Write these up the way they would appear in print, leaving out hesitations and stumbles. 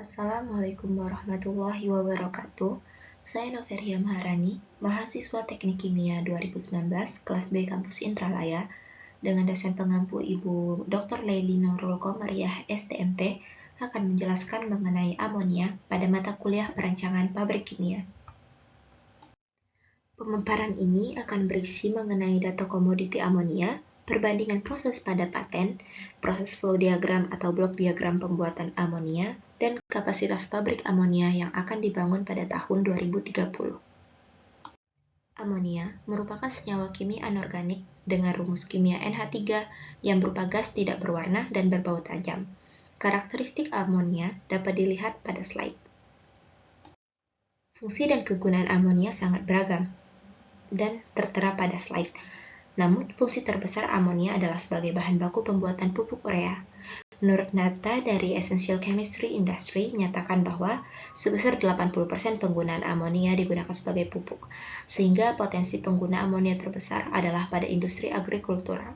Assalamualaikum warahmatullahi wabarakatuh. Saya Noveria Maharani, mahasiswa Teknik Kimia 2019, kelas B Kampus Intralaya, dengan dosen pengampu Ibu Dr. Leili Nurul Komariah, STMT, akan menjelaskan mengenai amonia pada mata kuliah perancangan pabrik kimia. Pemaparan ini akan berisi mengenai data komoditi amonia, perbandingan proses pada paten, proses flow diagram atau blok diagram pembuatan amonia, dan kapasitas pabrik amonia yang akan dibangun pada tahun 2030. Amonia merupakan senyawa kimia anorganik dengan rumus kimia NH3 yang berupa gas tidak berwarna dan berbau tajam. Karakteristik amonia dapat dilihat pada slide. Fungsi dan kegunaan amonia sangat beragam dan tertera pada slide. Namun, fungsi terbesar amonia adalah sebagai bahan baku pembuatan pupuk urea. Menurut data dari Essential Chemistry Industry menyatakan bahwa sebesar 80% penggunaan amonia digunakan sebagai pupuk, sehingga potensi pengguna amonia terbesar adalah pada industri agrikultural.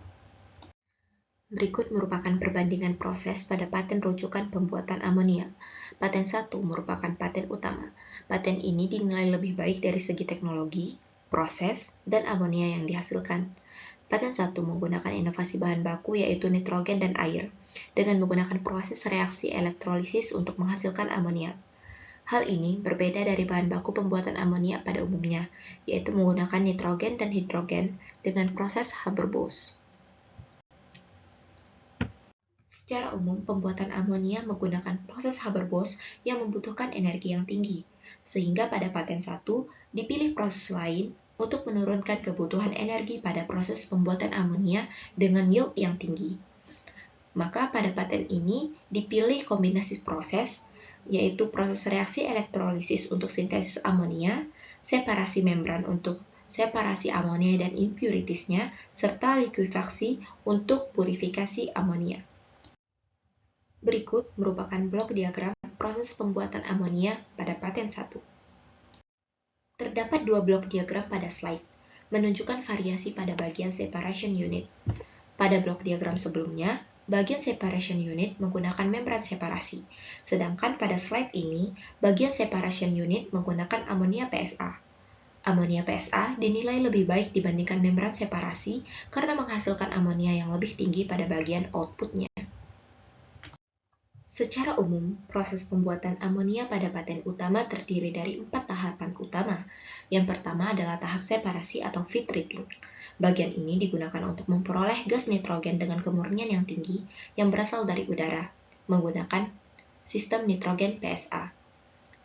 Berikut merupakan perbandingan proses pada paten rujukan pembuatan amonia. Paten 1 merupakan paten utama. Paten ini dinilai lebih baik dari segi teknologi, proses, dan amonia yang dihasilkan. Paten 1 menggunakan inovasi bahan baku yaitu nitrogen dan air, dengan menggunakan proses reaksi elektrolisis untuk menghasilkan amonia. Hal ini berbeda dari bahan baku pembuatan amonia pada umumnya, yaitu menggunakan nitrogen dan hidrogen dengan proses Haber-Bosch. Secara umum, pembuatan amonia menggunakan proses Haber-Bosch yang membutuhkan energi yang tinggi, sehingga pada paten 1 dipilih proses lain untuk menurunkan kebutuhan energi pada proses pembuatan amonia dengan yield yang tinggi. Maka pada paten ini dipilih kombinasi proses, yaitu proses reaksi elektrolisis untuk sintesis amonia, separasi membran untuk separasi amonia dan impuritiesnya, serta likuifaksi untuk purifikasi amonia. Berikut merupakan blok diagram proses pembuatan amonia pada paten 1. Terdapat dua blok diagram pada slide, menunjukkan variasi pada bagian separation unit. Pada blok diagram sebelumnya, bagian separation unit menggunakan membran separasi, sedangkan pada slide ini, bagian separation unit menggunakan amonia PSA. Amonia PSA dinilai lebih baik dibandingkan membran separasi karena menghasilkan amonia yang lebih tinggi pada bagian outputnya. Secara umum, proses pembuatan amonia pada paten utama terdiri dari 4 tahapan utama. Yang pertama adalah tahap separasi atau feed treating. Bagian ini digunakan untuk memperoleh gas nitrogen dengan kemurnian yang tinggi yang berasal dari udara, menggunakan sistem nitrogen PSA.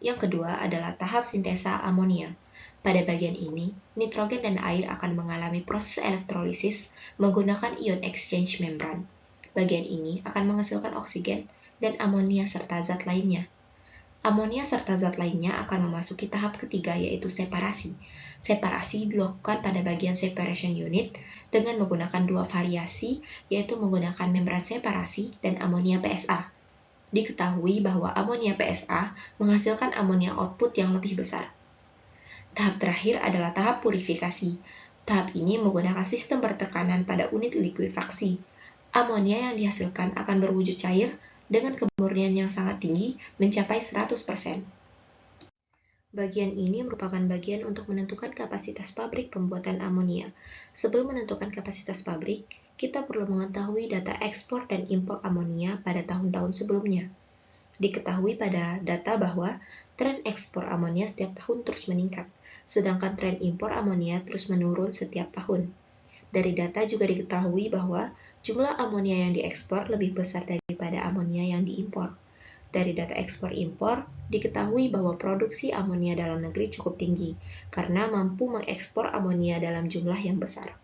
Yang kedua adalah tahap sintesa amonia. Pada bagian ini, nitrogen dan air akan mengalami proses elektrolisis menggunakan ion exchange membran. Bagian ini akan menghasilkan oksigen dan amonia serta zat lainnya. Amonia serta zat lainnya akan memasuki tahap ketiga yaitu separasi. Separasi dilakukan pada bagian separation unit dengan menggunakan dua variasi yaitu menggunakan membran separasi dan amonia PSA. Diketahui bahwa amonia PSA menghasilkan amonia output yang lebih besar. Tahap terakhir adalah tahap purifikasi. Tahap ini menggunakan sistem bertekanan pada unit likuifaksi. Amonia yang dihasilkan akan berwujud cair dengan kemurnian yang sangat tinggi mencapai 100%. Bagian ini merupakan bagian untuk menentukan kapasitas pabrik pembuatan amonia. Sebelum menentukan kapasitas pabrik, kita perlu mengetahui data ekspor dan impor amonia pada tahun-tahun sebelumnya. Diketahui pada data bahwa tren ekspor amonia setiap tahun terus meningkat, sedangkan tren impor amonia terus menurun setiap tahun. Dari data juga diketahui bahwa jumlah amonia yang diekspor lebih besar daripada amonia yang diimpor. Dari data ekspor-impor, diketahui bahwa produksi amonia dalam negeri cukup tinggi, karena mampu mengekspor amonia dalam jumlah yang besar.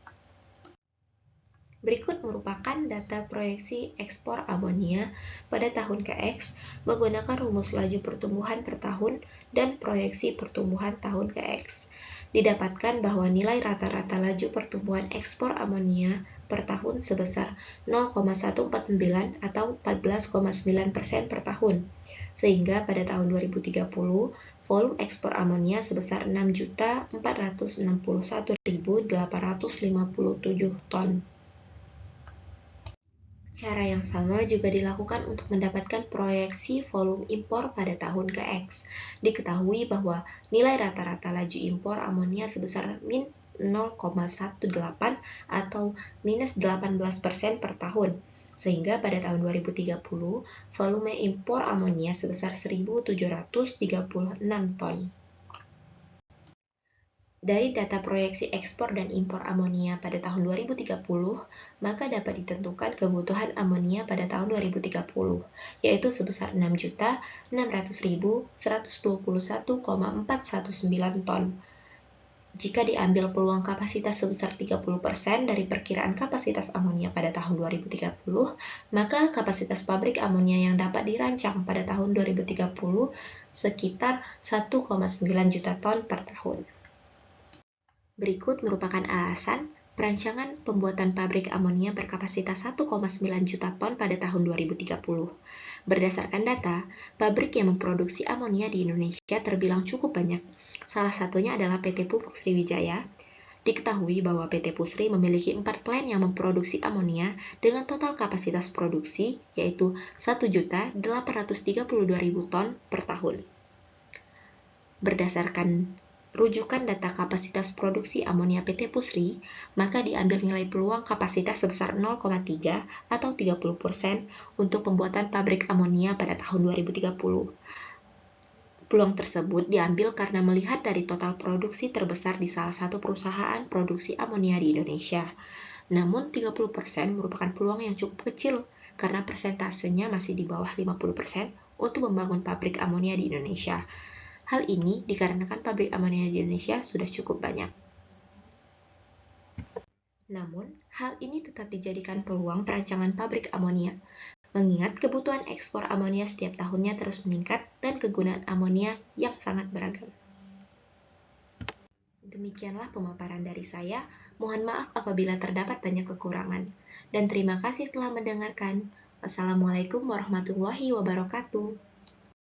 Berikut merupakan data proyeksi ekspor amonia pada tahun ke-X menggunakan rumus laju pertumbuhan per tahun dan proyeksi pertumbuhan tahun ke-X. Didapatkan bahwa nilai rata-rata laju pertumbuhan ekspor amonia per tahun sebesar 0,149 atau 14,9% per tahun, sehingga pada tahun 2030 volume ekspor amonia sebesar 6.461.857 ton. Cara yang sama juga dilakukan untuk mendapatkan proyeksi volume impor pada tahun ke-X. Diketahui bahwa nilai rata-rata laju impor amonia sebesar min 0,18 atau minus 18% per tahun. Sehingga pada tahun 2030, volume impor amonia sebesar 1.736 ton. Dari data proyeksi ekspor dan impor amonia pada tahun 2030, maka dapat ditentukan kebutuhan amonia pada tahun 2030, yaitu sebesar 6.600.121,419 ton. Jika diambil peluang kapasitas sebesar 30% dari perkiraan kapasitas amonia pada tahun 2030, maka kapasitas pabrik amonia yang dapat dirancang pada tahun 2030 sekitar 1,9 juta ton per tahun. Berikut merupakan alasan perancangan pembuatan pabrik amonia berkapasitas 1,9 juta ton pada tahun 2030. Berdasarkan data, pabrik yang memproduksi amonia di Indonesia terbilang cukup banyak. Salah satunya adalah PT Pupuk Sriwijaya. Diketahui bahwa PT Pusri memiliki 4 plant yang memproduksi amonia dengan total kapasitas produksi yaitu 1.832.000 ton per tahun. Berdasarkan rujukan data kapasitas produksi amonia PT Pusri, maka diambil nilai peluang kapasitas sebesar 0,3 atau 30% untuk pembuatan pabrik amonia pada tahun 2030. Peluang tersebut diambil karena melihat dari total produksi terbesar di salah satu perusahaan produksi amonia di Indonesia. Namun 30% merupakan peluang yang cukup kecil karena persentasenya masih di bawah 50% untuk membangun pabrik amonia di Indonesia. Hal ini dikarenakan pabrik amonia di Indonesia sudah cukup banyak. Namun, hal ini tetap dijadikan peluang perancangan pabrik amonia, mengingat kebutuhan ekspor amonia setiap tahunnya terus meningkat dan kegunaan amonia yang sangat beragam. Demikianlah pemaparan dari saya. Mohon maaf apabila terdapat banyak kekurangan. Dan terima kasih telah mendengarkan. Wassalamualaikum warahmatullahi wabarakatuh.